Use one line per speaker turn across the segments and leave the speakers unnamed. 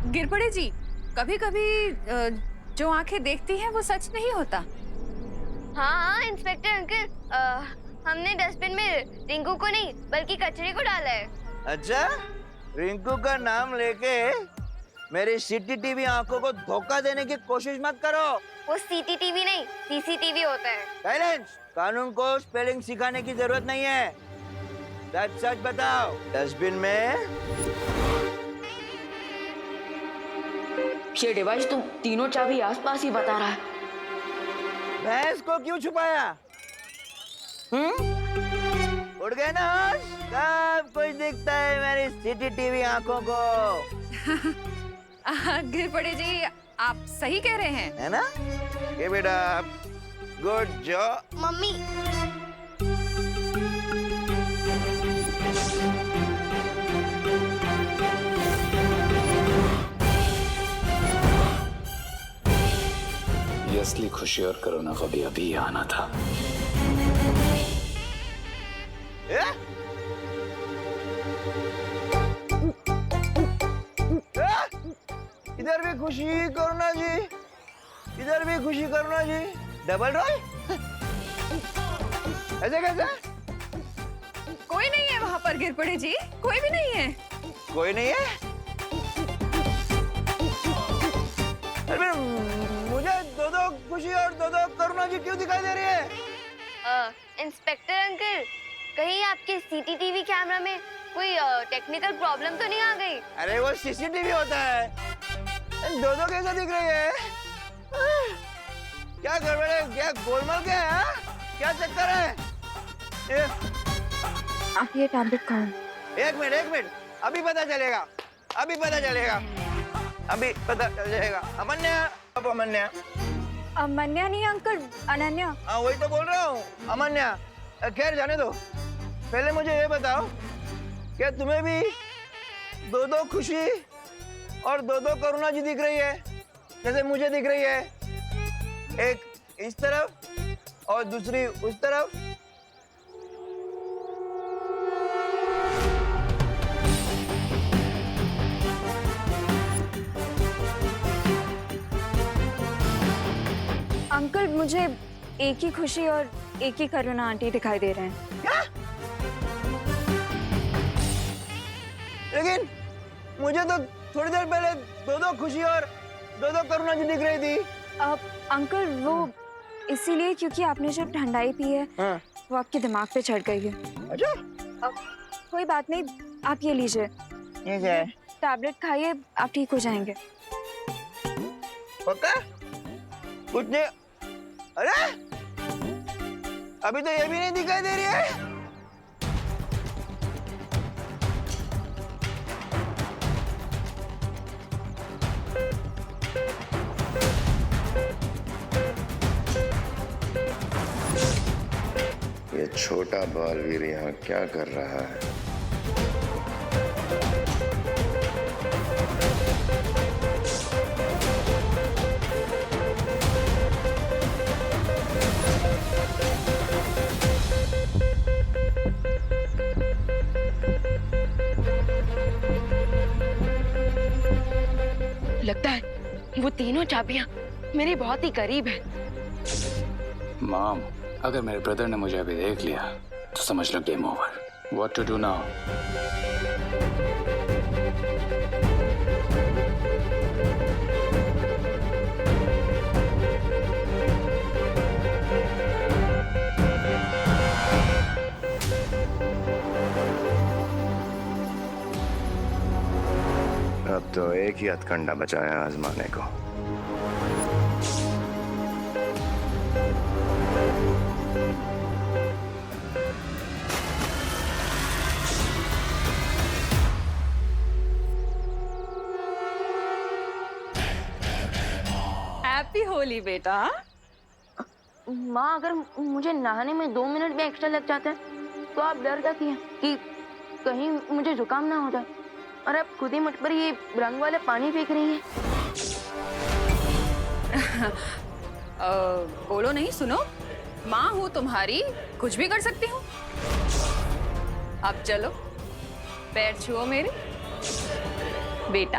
गिरपड़े जी, कभी कभी जो आंखें देखती हैं वो सच नहीं होता।
हाँ हाँ इंस्पेक्टर अंकल, हमने डस्टबिन में रिंकू को नहीं बल्कि कचरे को डाला है।
अच्छा, रिंकू का नाम लेके मेरी सीसीटीवी आंखों को धोखा देने की कोशिश मत करो।
वो सीसीटीवी नहीं सीसीटीवी होता है।
साइलेंस। कानून को स्पेलिंग सिखाने की जरूरत नहीं है। सच सच बताओ, डस्टबिन में
ये डिवाइस तो तीनों चाबी आसपास ही बता रहा है।
भैंस को क्यों छुपाया? उड़ गए ना होश? सब कुछ दिखता है मेरी सीसीटीवी आंखों को,
गिरपड़े जी, आप सही कह रहे हैं।
है ना? ये बेटा, गुड जॉब।
मम्मी
ये असली खुशी और कोरोना को भी अभी आना था।
इधर भी खुशी करुणा जी, इधर भी खुशी करुणा जी। Double role? ऐसे कैसे?
कोई नहीं है वहाँ पर गिरपड़े जी, कोई भी नहीं है।
कोई नहीं है? अरे मुझे दो दो खुशी और दो दो करुणा जी क्यों दिखाई दे रही है?
इंस्पेक्टर अंकल, कहीं आपके सीसीटीवी कैमरा में कोई टेक्निकल प्रॉब्लम तो नहीं आ गई?
अरे वो सीसीटीवी होता है। दो दो कैसे दिख रही है? क्या गड़बड़ है? क्या गोलमाल क्या है? क्या चक्कर है?
आप ये टैबलेट खाओ।
एक मिनट, अभी पता चलेगा, अभी पता चलेगा, अभी पता चल जाएगा। अमन्या, अब अमन्या।
अमन्या नहीं अंकल, अनन्या।
हाँ वही तो बोल रहा हूँ, अमन्या। खैर जाने दो, पहले मुझे ये बताओ, क्या तुम्हें भी दो दो खुशी और दो दो करुणा जी दिख रही है जैसे मुझे दिख रही है? एक इस तरफ और दूसरी उस तरफ।
अंकल मुझे एक ही खुशी और एक ही करुणा आंटी दिखाई दे रहे हैं।
क्या? लेकिन मुझे तो थोड़ी देर पहले दो दो खुशी और दो दो करुणा जी दिख रही थी।
अंकल वो इसीलिए क्योंकि आपने जब ठंडाई पी है
हाँ।
वो आपके दिमाग पे चढ़ गई है।
अच्छा,
कोई बात नहीं, आप ये लीजिए,
ये क्या है?
टैबलेट खाइए, आप ठीक हो जाएंगे।
पक्का? कुछ नहीं? अरे अभी तो ये भी नहीं दिखाई दे रही है।
ये छोटा बालवीर यहाँ क्या कर रहा है?
लगता है वो तीनों चाबियां मेरे बहुत ही करीब है।
मॉम, अगर मेरे ब्रदर ने मुझे अभी देख लिया तो समझ लो game over. What to do now?
अब तो एक ही हथकंडा बचा है आजमाने को।
हैप्पी होली बेटा।
माँ, अगर मुझे नहाने में 2 मिनट भी एक्स्ट्रा लग जाते हैं तो आप डर जाती हैं कि कहीं मुझे जुकाम ना हो जाए, और आप खुद ही मुझ पर ये रंग वाले पानी फेंक रही हैं।
बोलो नहीं, सुनो, माँ हूँ तुम्हारी, कुछ भी कर सकती हूँ। अब चलो, पैर छुओ मेरे बेटा।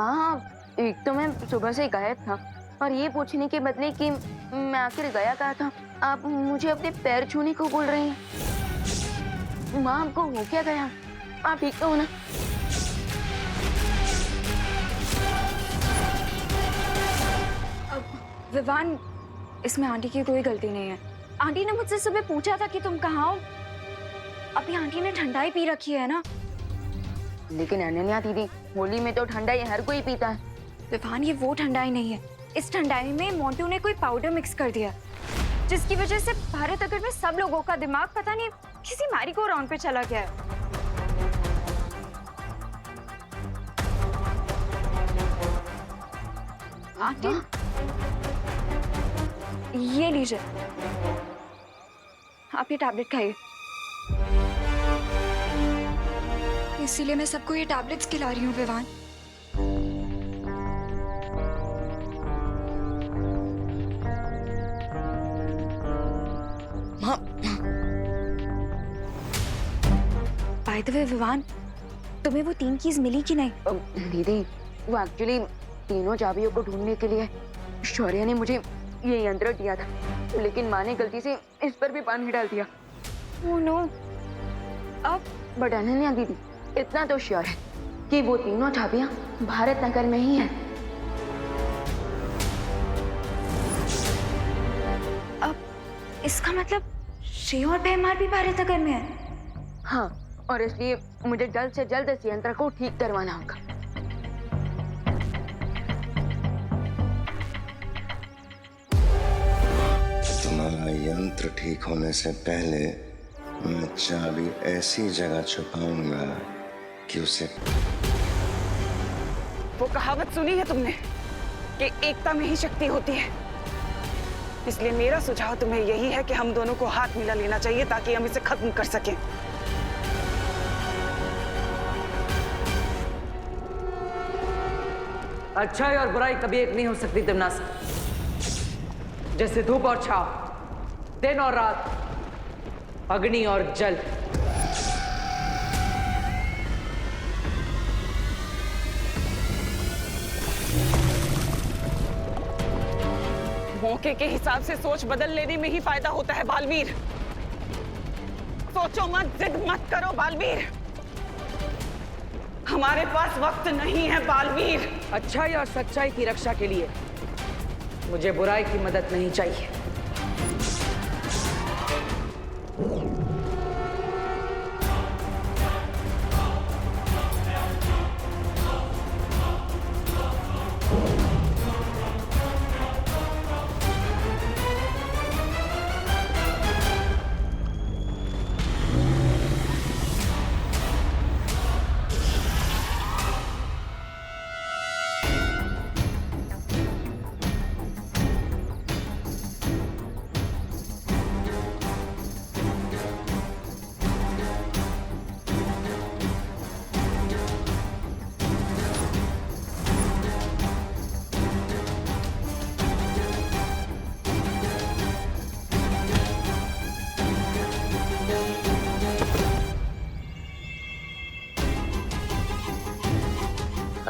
हाँ हाँ, एक तो मैं सुबह से गायब था और ये पूछने के बदले कि मैं आखिर गया कहाँ था, आप मुझे अपने पैर छूने को बोल रही हैं। माँ, आपको हो क्या गया? आप ठीक तो हो ना?
विवान, इसमें आंटी की कोई गलती नहीं है। आंटी ने मुझसे सुबह पूछा था कि तुम कहाँ हो। अभी आंटी ने ठंडाई पी रखी है ना।
लेकिन अनन्या दीदी, होली में तो ठंडाई हर कोई पीता है।
विवान, ये वो ठंडाई नहीं है। इस ठंडाई में मोंटू ने कोई पाउडर मिक्स कर दिया, जिसकी वजह से भारत नगर में सब लोगों का दिमाग पता नहीं किसी मैरी को राउंड पे चला गया है। आंटी, ये लीजिए, आप ये टैबलेट खाइए। इसीलिए मैं सबको ये टैबलेट्स खिला रही हूँ Vivaan. By the way Vivaan, तुम्हें वो 3 कीज मिली कि नहीं?
दीदी, वो एक्चुअली तीनों चाबियों को ढूंढने के लिए शौर्य ने मुझे ये यंत्र दिया था, लेकिन माँ ने गलती से इस पर भी पानी डाल दिया।
Oh no. अब
बट अनन्या दीदी, इतना तो श्योर है कि वो तीनों चाबियां भारत नगर में ही हैं।
अब इसका मतलब श्रेय और बेमार भी भारत नगर में है।
हाँ, और इसलिए मुझे जल्द से जल्द इस यंत्र को ठीक करवाना होगा।
तुम्हारा यंत्र ठीक होने से पहले मैं चाबी ऐसी जगह छुपाऊंगा कि उसे।
वो कहावत सुनी है तुमने कि एकता में ही शक्ति होती है। इसलिए मेरा सुझाव तुम्हें यही है कि हम दोनों को हाथ मिला लेना चाहिए ताकि हम इसे खत्म कर सकें।
अच्छाई और बुराई कभी एक नहीं हो सकती दिमनास। जैसे धूप और छाव, दिन और रात, अग्नि और जल।
मौके के हिसाब से सोच बदल लेने में ही फायदा होता है बालवीर। सोचो मत, जिद मत करो बालवीर। हमारे पास वक्त नहीं है बालवीर।
अच्छाई और सच्चाई की रक्षा के लिए मुझे बुराई की मदद नहीं चाहिए।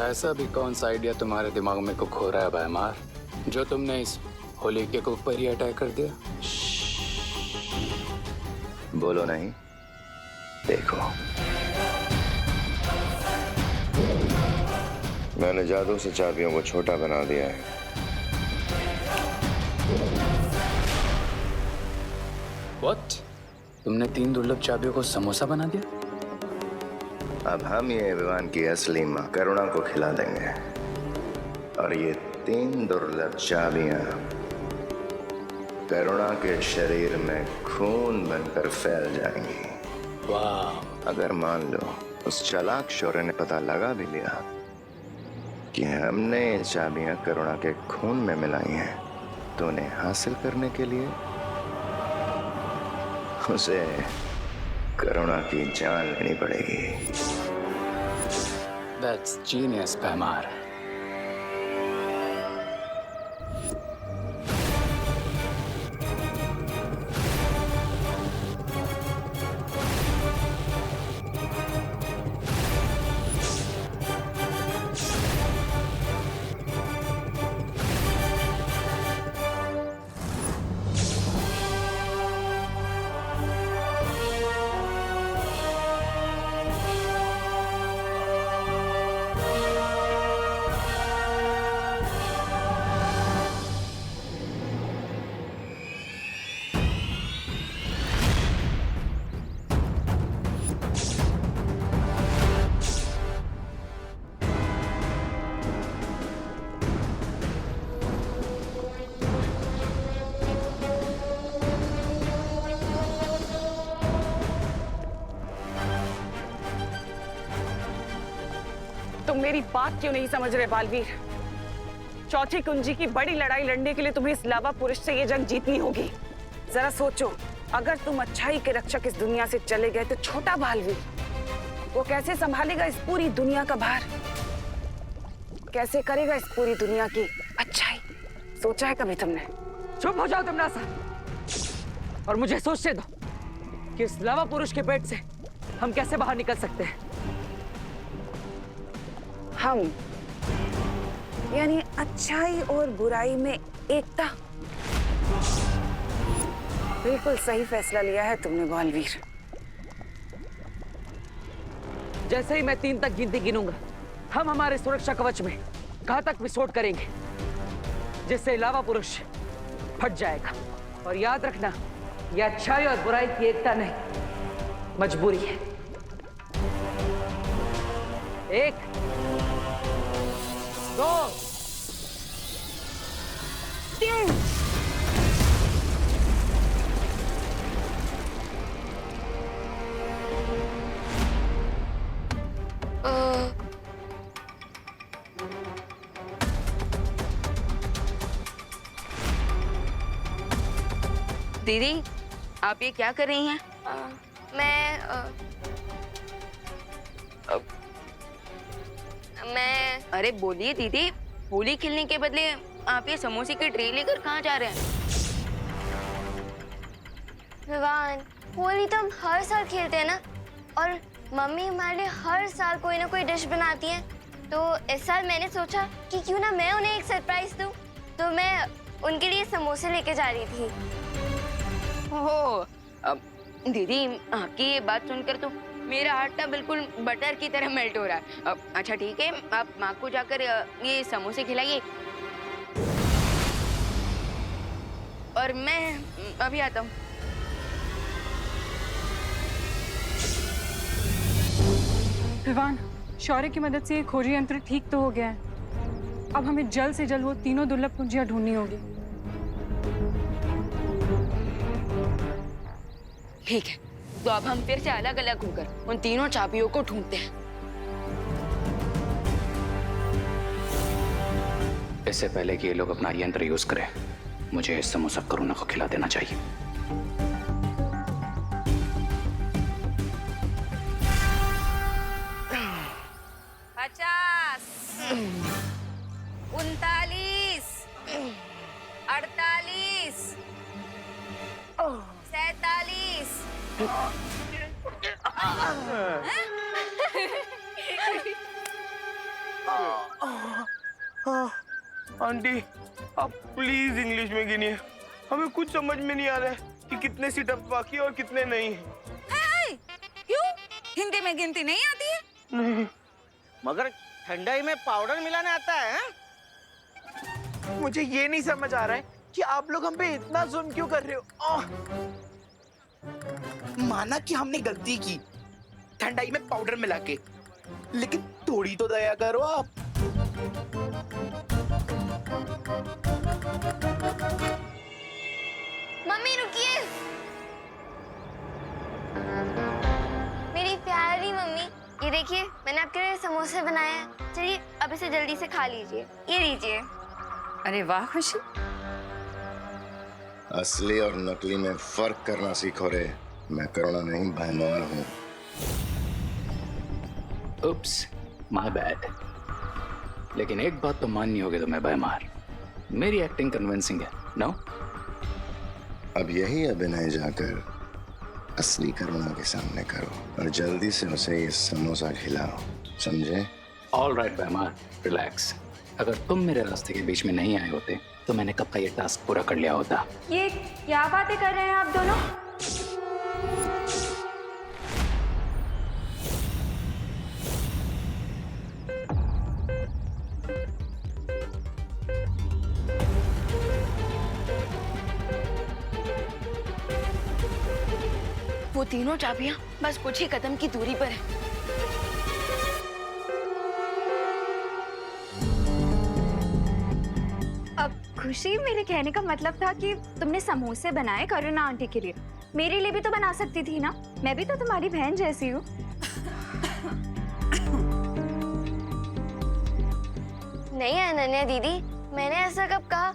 ऐसा भी कौन सा आइडिया तुम्हारे दिमाग में को खो रहा है भैमार, जो तुमने इस होली के ऊपर ही अटैक कर दिया?
बोलो नहीं, देखो। मैंने जादू से चाबियों को छोटा बना दिया है।
What? तुमने 3 दुर्लभ चाबियों को समोसा बना दिया?
अब हम ये विवान की असली मां करुणा को खिला देंगे और ये 3 दुर्लभ चाबियां करुणा के शरीर में खून बनकर फैल जाएंगी।
वाह!
अगर मान लो उस चालाक शौर्य ने पता लगा भी लिया कि हमने ये चाबियां करुणा के खून में मिलाई हैं, तो उन्हें हासिल करने के लिए उसे करुणा की जान लेनी पड़ेगी।
That's genius, भैमार।
तुम मेरी बात क्यों नहीं समझ रहे बालवीर? चौथी कुंजी की बड़ी लड़ाई लड़ने के लिए तुम्हें इस लावा पुरुष से ये जंग जीतनी होगी। जरा सोचो, अगर तुम अच्छाई के रक्षक इस दुनिया से चले गए तो छोटा बालवीर वो कैसे संभालेगा इस पूरी दुनिया का भार? कैसे करेगा इस पूरी दुनिया की अच्छाई? सोचा है कभी तुमने?
चुप हो जाओ दमनासा और मुझे सोचने दो कि इस लावा पुरुष के पेट से हम कैसे बाहर निकल सकते हैं।
हम यानी अच्छाई और बुराई में एकता। बिल्कुल सही फैसला लिया है तुमने बालवीर।
जैसे ही मैं 3 तक गिनती गिनूंगा, हम हमारे सुरक्षा कवच में घातक विस्फोट करेंगे, जिससे लावा पुरुष फट जाएगा। और याद रखना, यह अच्छाई और बुराई की एकता नहीं, मजबूरी है। 1 2 3।
दीदी, आप ये क्या कर रही हैं?
मैं
अरे बोलिए दीदी, होली खेलने के बदले आप ये समोसे की ट्रे लेकर कहाँ जा रहे हैं?
विवान, होली तो हम हर साल खेलते हैं ना, और मम्मी हमारे लिए हर साल कोई ना कोई डिश बनाती है। तो इस साल मैंने सोचा कि क्यों ना मैं उन्हें एक सरप्राइज दूं। तो मैं उनके लिए समोसे लेके जा रही थी।
ओह, दीदी आपकी ये बात सुनकर तो मेरा आटा बिल्कुल बटर की तरह मेल्ट हो रहा है। अच्छा ठीक है, आप माँ को जाकर ये समोसे खिलाइए और मैं अभी आता हूँ।
विवान, शौर्य की मदद से ये खोजी यंत्र ठीक तो हो गया है। अब हमें जल्द से जल्द वो तीनों दुर्लभ कुंजियां ढूंढनी होगी।
ठीक है, तो अब हम फिर से अलग अलग होकर उन तीनों चाबियों को ढूंढते हैं।
इससे पहले कि ये लोग अपना यंत्र यूज करें, मुझे इस समोसा करुणा को खिला देना चाहिए।
आंटी, आप प्लीज इंग्लिश में गिनिए। हमें कुछ समझ में नहीं आ रहा है कि कितने सिटअप्स बाकी है और कितने नहीं।
क्यों? हिंदी में गिनती नहीं आती है?
नहीं।
मगर ठंडाई में पाउडर मिलाना आता है?
मुझे ये नहीं समझ आ रहा है कि आप लोग हम पे इतना जुल्म क्यों कर रहे हो।
माना कि हमने गलती की ठंडाई में पाउडर मिला के, लेकिन थोड़ी तो दया करो आप।
मम्मी रुकिए। मेरी प्यारी मम्मी, ये देखिए मैंने आपके लिए समोसे बनाए हैं। चलिए अब इसे जल्दी से खा लीजिए। ये लीजिए।
अरे वाह खुशी,
असली और नकली में फर्क करना सीखो रे। मैं करुणा नहीं, भयमार हूँ।
उप्स, माय बैड। लेकिन एक बात तो माननी होगी तुम्हें भयमार, मेरी एक्टिंग कन्विंसिंग है, नो?
अब यही अभिनय जाकर असली करुणा के सामने करो और जल्दी से उसे ये समोसा खिलाओ, समझे?
ऑल राइट भयमार, रिलैक्स। अगर तुम मेरे रास्ते के बीच में नहीं आए होते तो मैंने कब का ये टास्क पूरा कर लिया होता।
ये क्या बातें कर रहे हैं आप दोनों?
वो तीनों चाबियां बस कुछ ही कदम की दूरी पर है।
अब खुशी, मेरे कहने का मतलब था कि तुमने समोसे बनाए करुणा आंटी के लिए, मेरे लिए भी तो बना सकती थी ना। मैं भी तो तुम्हारी बहन जैसी हूँ।
नहीं अनन्या दीदी, मैंने ऐसा कब कहा?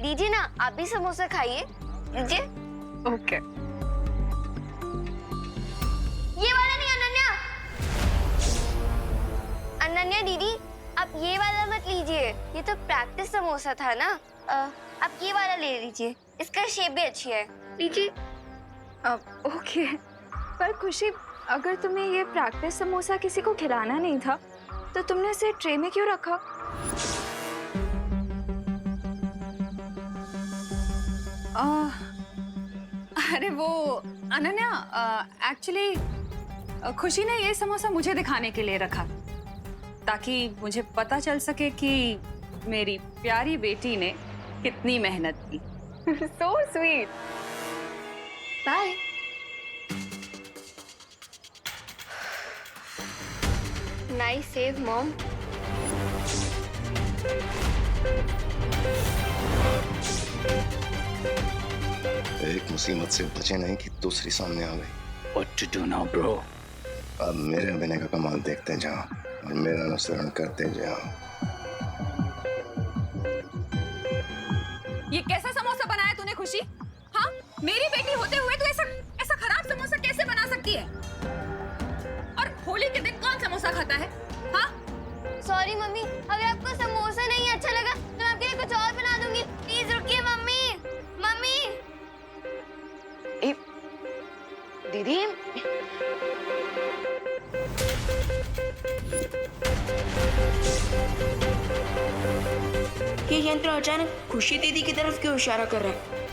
लीजिए ना, आप भी समोसा खाइए, लीजिए।
ओके।
ये वाला नहीं अनन्या। अनन्या दीदी, आप ये वाला मत लीजिए, ये तो प्रैक्टिस समोसा था ना। आप ये वाला ले लीजिए, इसका शेप भी अच्छी है, लीजिए।
ओके, पर खुशी, अगर तुम्हें ये प्रैक्टिस समोसा किसी को खिलाना नहीं था तो तुमने इसे ट्रे में क्यों रखा?
अरे वो अनन्या, एक्चुअली खुशी ने ये समोसा मुझे दिखाने के लिए रखा ताकि मुझे पता चल सके कि मेरी प्यारी बेटी ने कितनी मेहनत की।
So sweet.
Bye. Nice save mom.
एक मुसीबत से बचे नहीं कि दूसरी सामने आ गई।
What to do now, bro?
अब मेरे अभिनय का कमाल देखते जाओ और मेरा अनुसरण करते जाओ।
ये कैसा समोसा बनाया तूने खुशी? हाँ, मेरी बेटी होते हुए तू ऐसा खराब समोसा कैसे बना सकती है? और होली के दिन कौन समोसा खाता है? हाँ?
सॉरी मम्मी, अगर आपको समोसा नहीं अच्छा लगा तो मैं आपके लिए कुछ और बना दूंगी। प्लीज रुकिए मम्मी। मम्मी।
ए, दीदी, ये यंत्र अचानक खुशी दीदी की तरफ क्यों इशारा कर रहा है?